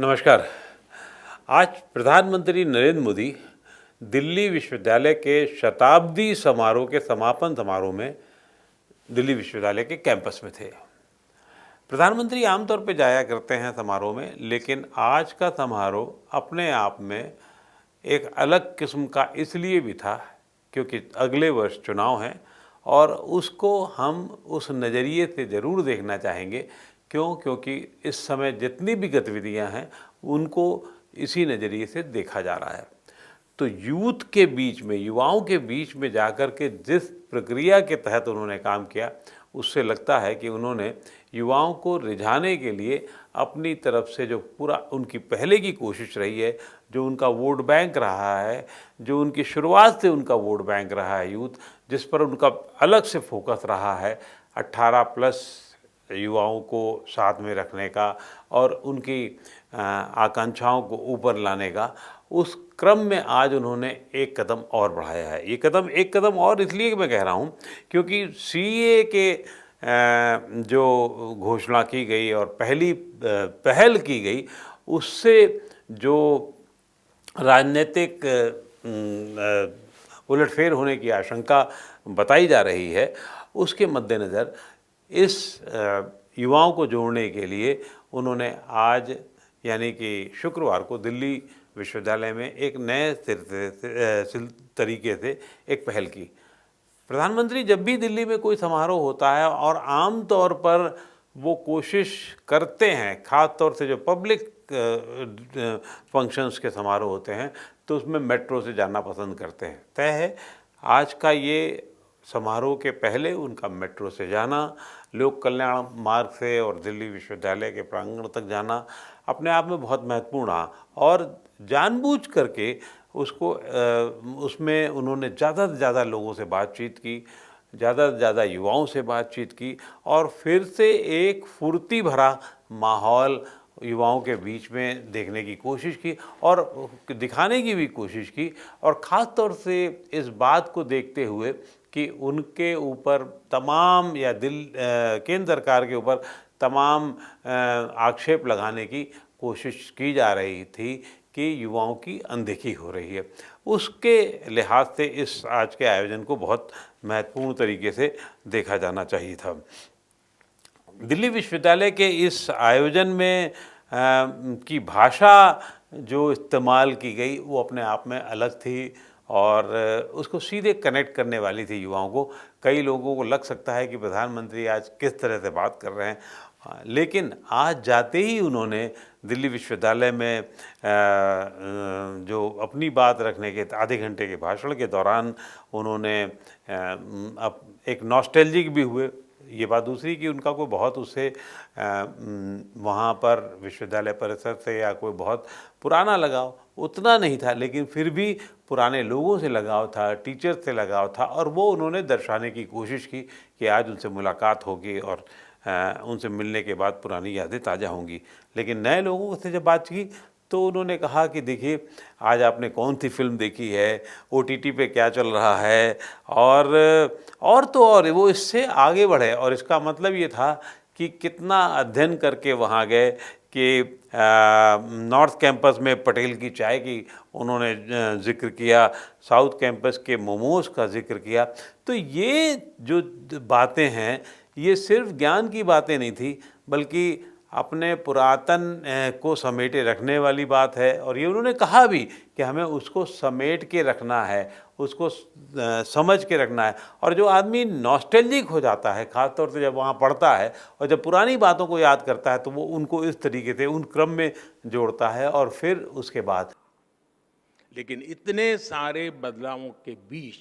नमस्कार। आज प्रधानमंत्री नरेंद्र मोदी दिल्ली विश्वविद्यालय के शताब्दी समारोह के समापन समारोह में दिल्ली विश्वविद्यालय के कैंपस में थे। प्रधानमंत्री आमतौर पर जाया करते हैं समारोह में, लेकिन आज का समारोह अपने आप में एक अलग किस्म का इसलिए भी था क्योंकि अगले वर्ष चुनाव हैं और उसको हम उस नज़रिए से ज़रूर देखना चाहेंगे। क्योंकि इस समय जितनी भी गतिविधियां हैं उनको इसी नज़रिए से देखा जा रहा है। तो यूथ के बीच में, युवाओं के बीच में जाकर के जिस प्रक्रिया के तहत उन्होंने काम किया, उससे लगता है कि उन्होंने युवाओं को रिझाने के लिए अपनी तरफ से जो पूरा उनकी पहले की कोशिश रही है, जो उनका वोट बैंक रहा है, जो उनकी शुरुआत से उनका वोट बैंक रहा है यूथ, जिस पर उनका अलग से फोकस रहा है 18+ युवाओं को साथ में रखने का और उनकी आकांक्षाओं को ऊपर लाने का, उस क्रम में आज उन्होंने एक कदम और बढ़ाया है। ये कदम एक कदम और इसलिए मैं कह रहा हूँ क्योंकि सीए के जो घोषणा की गई और पहल की गई, उससे जो राजनीतिक उलटफेर होने की आशंका बताई जा रही है, उसके मद्देनज़र इस युवाओं को जोड़ने के लिए उन्होंने आज यानी कि शुक्रवार को दिल्ली विश्वविद्यालय में एक नए तरीके से एक पहल की। प्रधानमंत्री जब भी दिल्ली में कोई समारोह होता है और आम तौर पर वो कोशिश करते हैं, ख़ास तौर से जो पब्लिक फंक्शंस के समारोह होते हैं, तो उसमें मेट्रो से जाना पसंद करते हैं। तय है आज का ये समारोह के पहले उनका मेट्रो से जाना, लोक कल्याण मार्ग से और दिल्ली विश्वविद्यालय के प्रांगण तक जाना अपने आप में बहुत महत्वपूर्ण रहा और जानबूझ करके उसमें उन्होंने ज़्यादा से ज़्यादा लोगों से बातचीत की, ज़्यादा से ज़्यादा युवाओं से बातचीत की और फिर से एक फुर्ती भरा माहौल युवाओं के बीच में देखने की कोशिश की और दिखाने की भी कोशिश की। और ख़ास तौर से इस बात को देखते हुए कि उनके ऊपर तमाम या केंद्र सरकार के ऊपर तमाम आक्षेप लगाने की कोशिश की जा रही थी कि युवाओं की अनदेखी हो रही है, उसके लिहाज से इस आज के आयोजन को बहुत महत्वपूर्ण तरीके से देखा जाना चाहिए था। दिल्ली विश्वविद्यालय के इस आयोजन में की भाषा जो इस्तेमाल की गई वो अपने आप में अलग थी और उसको सीधे कनेक्ट करने वाली थी युवाओं को। कई लोगों को लग सकता है कि प्रधानमंत्री आज किस तरह से बात कर रहे हैं, लेकिन आज जाते ही उन्होंने दिल्ली विश्वविद्यालय में जो अपनी बात रखने के आधे घंटे के भाषण के दौरान उन्होंने एक नॉस्टैल्जिक भी हुए। ये बात दूसरी कि उनका कोई बहुत उससे वहाँ पर विश्वविद्यालय परिसर से या कोई बहुत पुराना लगाव उतना नहीं था, लेकिन फिर भी पुराने लोगों से लगाव था, टीचर से लगाव था और वो उन्होंने दर्शाने की कोशिश की कि आज उनसे मुलाकात होगी और उनसे मिलने के बाद पुरानी यादें ताज़ा होंगी। लेकिन नए लोगों से जब बात की तो उन्होंने कहा कि देखिए आज आपने कौन सी फिल्म देखी है, ओटीटी पे क्या चल रहा है और तो और वो इससे आगे बढ़े और इसका मतलब ये था कि कितना अध्ययन करके वहाँ गए कि नॉर्थ कैंपस में पटेल की चाय की उन्होंने ज़िक्र किया, साउथ कैंपस के मोमोज़ का ज़िक्र किया। तो ये जो बातें हैं ये सिर्फ ज्ञान की बातें नहीं थी, बल्कि अपने पुरातन को समेटे रखने वाली बात है। और ये उन्होंने कहा भी कि हमें उसको समेट के रखना है, उसको समझ के रखना है। और जो आदमी नॉस्टैल्जिक हो जाता है, ख़ास तौर से जब वहाँ पढ़ता है और जब पुरानी बातों को याद करता है, तो वो उनको इस तरीके से उन क्रम में जोड़ता है और फिर उसके बाद। लेकिन इतने सारे बदलावों के बीच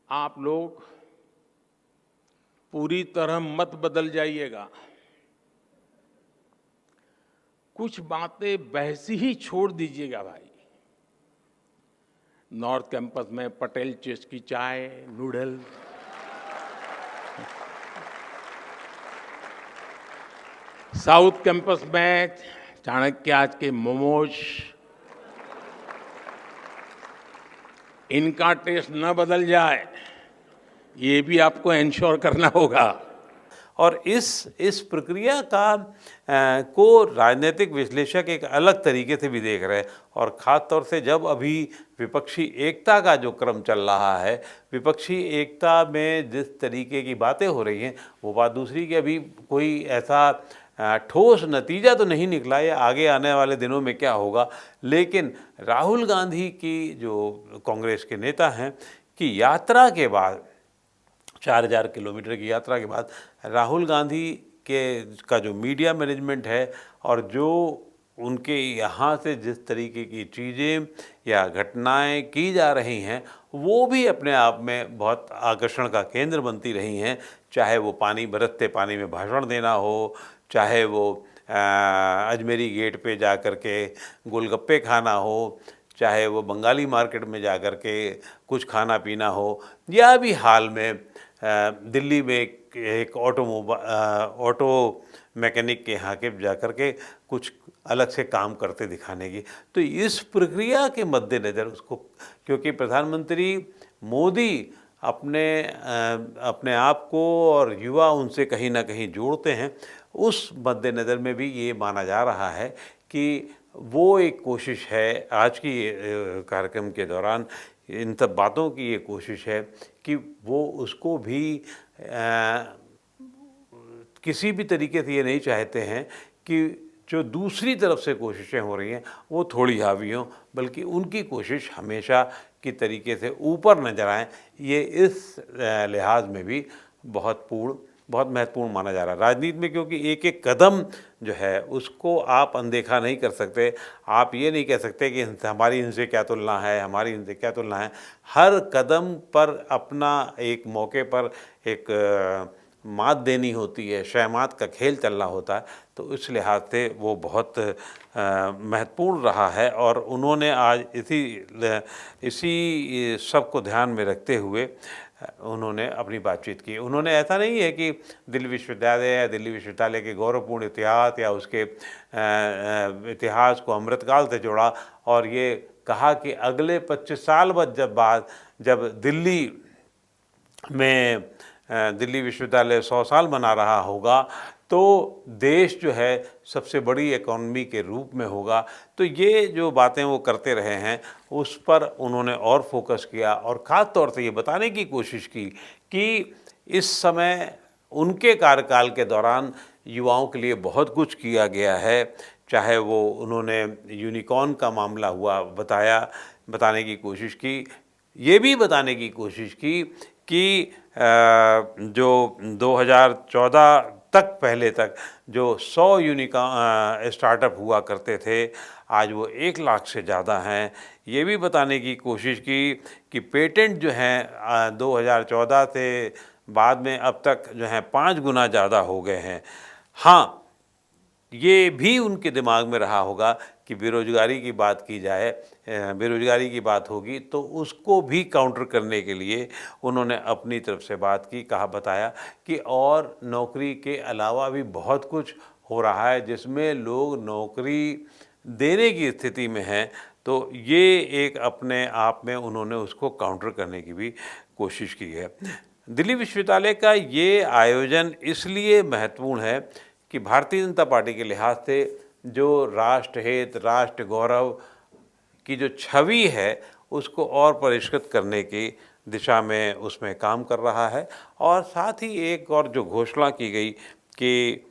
आप लोग पूरी तरह मत बदल जाइएगा। कुछ बातें वैसी ही छोड़ दीजिएगा भाई। नॉर्थ कैंपस में पटेल चेस की चाय, नूडल, साउथ कैंपस में चाणक्य आज के मोमोज, इनका टेस्ट न बदल जाए, ये भी आपको इंश्योर करना होगा। और इस प्रक्रिया को राजनीतिक विश्लेषक एक अलग तरीके से भी देख रहे हैं। और ख़ास तौर से जब अभी विपक्षी एकता का जो क्रम चल रहा है, विपक्षी एकता में जिस तरीके की बातें हो रही हैं, वो बात दूसरी कि अभी कोई ऐसा ठोस नतीजा तो नहीं निकला है, आगे आने वाले दिनों में क्या होगा। लेकिन राहुल गांधी की जो कांग्रेस के नेता हैं कि यात्रा के बाद 4000 किलोमीटर की यात्रा के बाद राहुल गांधी का जो मीडिया मैनेजमेंट है और जो उनके यहाँ से जिस तरीके की चीज़ें या घटनाएं की जा रही हैं, वो भी अपने आप में बहुत आकर्षण का केंद्र बनती रही हैं। चाहे वो बरसते पानी में भाषण देना हो, चाहे वो अजमेरी गेट पे जा कर के गोलगप्पे खाना हो, चाहे वो बंगाली मार्केट में जा कर के कुछ खाना पीना हो, या भी हाल में दिल्ली में एक ऑटो मैकेनिक के यहाँ के जा कर के कुछ अलग से काम करते दिखाने की। तो इस प्रक्रिया के मद्देनज़र उसको, क्योंकि प्रधानमंत्री मोदी अपने आप को और युवा उनसे कहीं ना कहीं जोड़ते हैं, उस मद्देनज़र में भी ये माना जा रहा है कि वो एक कोशिश है आज की कार्यक्रम के दौरान, इन सब बातों की ये कोशिश है कि वो उसको भी किसी भी तरीके से ये नहीं चाहते हैं कि जो दूसरी तरफ से कोशिशें हो रही हैं वो थोड़ी हावी हों, बल्कि उनकी कोशिश हमेशा की तरीके से ऊपर नजर आए। ये इस लिहाज में भी बहुत महत्वपूर्ण माना जा रहा है राजनीति में, क्योंकि एक एक कदम जो है उसको आप अनदेखा नहीं कर सकते। आप ये नहीं कह सकते कि हमारी इनसे क्या तुलना है, हमारी इनसे क्या तुलना है। हर कदम पर अपना एक मौके पर एक मात देनी होती है, शहमात का खेल चलना होता है। तो इस लिहाज से वो बहुत महत्वपूर्ण रहा है। और उन्होंने आज इसी सब को ध्यान में रखते हुए उन्होंने अपनी बातचीत की। उन्होंने ऐसा नहीं है कि दिल्ली विश्वविद्यालय के गौरवपूर्ण इतिहास या उसके इतिहास को अमृतकाल से जोड़ा और ये कहा कि अगले 25 साल बाद जब दिल्ली विश्वविद्यालय 100 साल मना रहा होगा तो देश जो है सबसे बड़ी इकोनॉमी के रूप में होगा। तो ये जो बातें वो करते रहे हैं उस पर उन्होंने और फोकस किया और ख़ास तौर से ये बताने की कोशिश की कि इस समय उनके कार्यकाल के दौरान युवाओं के लिए बहुत कुछ किया गया है। चाहे वो उन्होंने यूनिकॉर्न का मामला हुआ बताने की कोशिश की, ये भी बताने की कोशिश की कि जो 2014 तक पहले तक जो 100 स्टार्टअप हुआ करते थे, आज वो 1 लाख से ज़्यादा हैं। ये भी बताने की कोशिश की कि पेटेंट जो हैं 2014 से बाद में अब तक जो हैं 5 गुना ज़्यादा हो गए हैं। हाँ, ये भी उनके दिमाग में रहा होगा कि बेरोजगारी की बात की जाए, बेरोजगारी की बात होगी तो उसको भी काउंटर करने के लिए उन्होंने अपनी तरफ से बात की, बताया कि और नौकरी के अलावा भी बहुत कुछ हो रहा है जिसमें लोग नौकरी देने की स्थिति में हैं। तो ये एक अपने आप में उन्होंने उसको काउंटर करने की भी कोशिश की है। दिल्ली विश्वविद्यालय का ये आयोजन इसलिए महत्वपूर्ण है कि भारतीय जनता पार्टी के लिहाज से जो राष्ट्र हित, राष्ट्र गौरव की जो छवि है उसको और परिष्कृत करने की दिशा में उसमें काम कर रहा है। और साथ ही एक और जो घोषणा की गई कि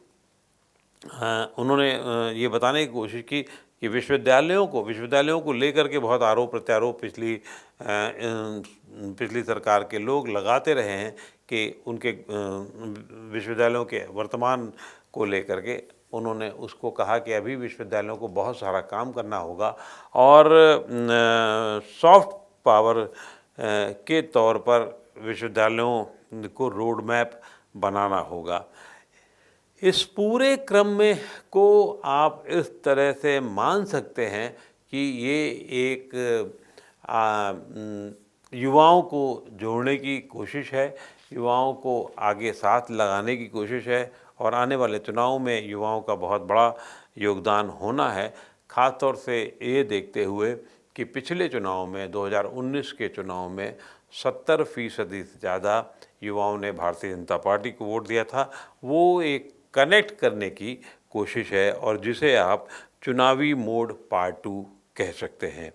उन्होंने ये बताने की कोशिश की कि विश्वविद्यालयों को लेकर के बहुत आरोप प्रत्यारोप पिछली सरकार के लोग लगाते रहे हैं कि उनके विश्वविद्यालयों के वर्तमान को लेकर के उन्होंने उसको कहा कि अभी विश्वविद्यालयों को बहुत सारा काम करना होगा और सॉफ्ट पावर के तौर पर विश्वविद्यालयों को रोड मैप बनाना होगा। इस पूरे क्रम में को आप इस तरह से मान सकते हैं कि ये एक युवाओं को जोड़ने की कोशिश है, युवाओं को आगे साथ लगाने की कोशिश है और आने वाले चुनाव में युवाओं का बहुत बड़ा योगदान होना है। ख़ास तौर से ये देखते हुए कि पिछले चुनाव में 2019 के चुनाव में 70% से ज़्यादा युवाओं ने भारतीय जनता पार्टी को वोट दिया था, वो एक कनेक्ट करने की कोशिश है और जिसे आप चुनावी मोड पार्ट 2 कह सकते हैं।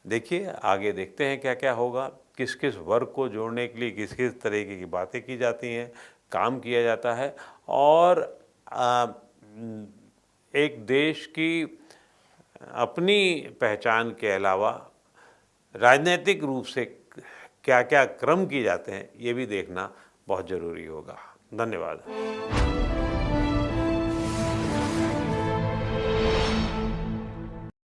देखिए आगे देखते हैं क्या क्या होगा, किस किस वर्ग को जोड़ने के लिए किस किस तरीके की बातें की जाती हैं, काम किया जाता है और एक देश की अपनी पहचान के अलावा राजनीतिक रूप से क्या क्या क्रम किए जाते हैं, ये भी देखना बहुत ज़रूरी होगा। धन्यवाद।